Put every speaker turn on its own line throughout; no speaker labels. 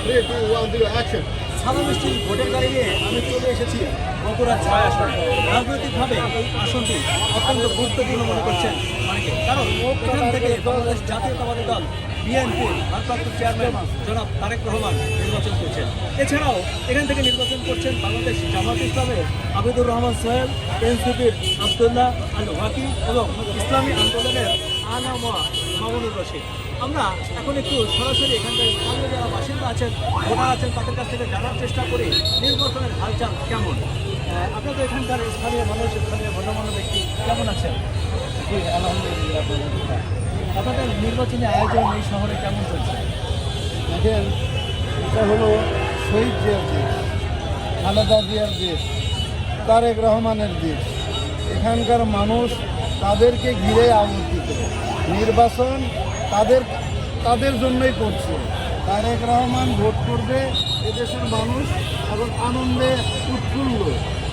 3, 2, 1, 0, action.
সাদা মিষ্টি ভোটের গাড়ি নিয়ে আমি চলে এসেছি বগুড়া 6 আসন। রাজনৈতিকভাবে এই আসনটি অত্যন্ত গুরুত্বপূর্ণ মনে করছেন অনেকে, কারণ এখান থেকে বাংলাদেশ জাতীয়তাবাদী দল বিএনপির ভারপ্রাপ্ত চেয়ারম্যান জনাব তারেক রহমান নির্বাচন করছেন। এছাড়াও এখান থেকে নির্বাচন করছেন বাংলাদেশ জামাত ইসলামের আবিদুর রহমান সোহেল, এনসিপির আবদুল্লাহ আল ওয়াকি এবং ইসলামী আন্দোলনের আনামা মামুনুর রশিদ। আমরা এখন একটু সরাসরি এখানকার স্থানীয় যারা বাসিন্দা আছেন, ভোটার আছেন, তাদের কাছ থেকে জানার চেষ্টা করি নির্বাচনের হালচাল কেমন। আপনাদের এখানকার স্থানীয় মানুষ, স্থানীয় গণ্যমান্য ব্যক্তি কেমন আছেন?
আলহামদুলিল্লাহ।
আপনাদের নির্বাচনী আয়োজন এই শহরে কেমন চলছে?
দেখেন, এটা হলো শহীদ জিয়ার দেশ, খালেদা জিয়ার দেশ, তারেক রহমানের দেশ। এখানকার মানুষ তাদেরকে ঘিরে আবর্তিত। নির্বাচন তাদের জন্যই করছে। তারেক রহমান ভোট করবে, এদেশের মানুষ এখন আনন্দে উৎফুল্ল।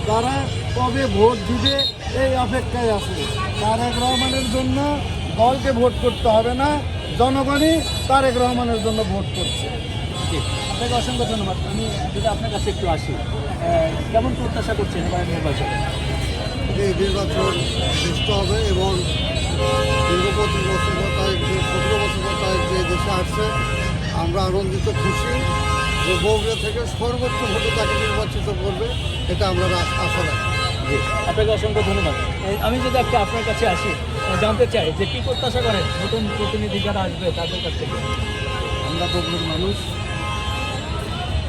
তারা কবে ভোট দিবে এই অপেক্ষায় আছে। তারেক রহমানের জন্য দলকে ভোট করতে হবে না, জনগণই তারেক রহমানের জন্য ভোট করছে।
জি, আপনাকে অসংখ্য ধন্যবাদ। আমি যদি আপনার কাছে একটু আসি, কেমন প্রত্যাশা করছেন এবার নির্বাচনে?
এই নির্বাচন সুস্থ হবে এবং দীর্ঘ 25 বছর পর তারিখ, 17 বছর পর তারিখ যে দেশে আসছে, আমরা আনন্দিত, খুশি যে বগুড়া থেকে সর্বোচ্চ ভোটে তাকে নির্বাচিত করবে, এটা আমরা আশা রাখি।
জি, আপনাকে অসংখ্য ধন্যবাদ। আমি যদি একটা আপনার কাছে আসি, জানতে চাই যে কী প্রত্যাশা করেন নতুন প্রতিনিধি যারা আসবে তাদের কাছ থেকে?
আমরা বগুড়ার মানুষ,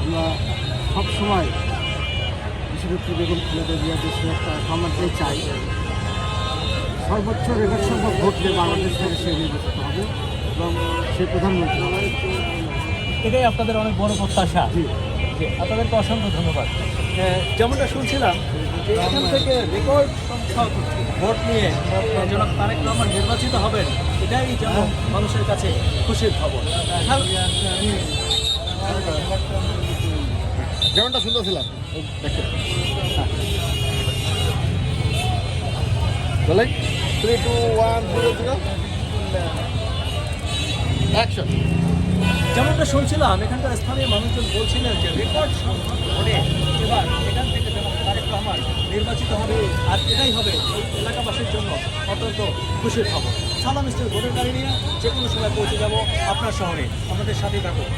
আমরা সবসময় বিশেষজ্ঞ বেগম খালেদা জিয়া দেশে একটা সাম্রাজ্যে চাই। সর্বোচ্চ রেকর্ড সংখ্যক ভোট দিয়ে বাংলাদেশ থেকে সে নির্বাচিত হবে এবং সে প্রধানমন্ত্রী হবে।
এটাই আপনাদের অনেক বড় প্রত্যাশা।
জি,
জি, আপনাদেরকে অসংখ্য ধন্যবাদ। যেমনটা শুনছিলাম যে এখান থেকে রেকর্ড সংখ্যক ভোট নিয়ে জনাব তারেক রহমান নির্বাচিত হবেন, এটাই যেন মানুষের কাছে খুশির খবর।
যেমনটা শুনতেছিলাম, দেখেন, চলে 3, 2, 1, 0, 0, action.
যেমনটা শুনছিলাম এখানকার স্থানীয় মানুষজন বলছিলেন যে রেকর্ড সংখ্যক ভোটে এবার এখান থেকে জনাব তারেক রহমান নির্বাচিত হবে, আর এটাই হবে এই এলাকাবাসীর জন্য অত্যন্ত খুশির খবর। সাদা মিষ্টির ভোটের গাড়ি নিয়ে যে কোনো সময় পৌঁছে যাব আপনার শহরে। আপনাদের সাথেই থাকুন।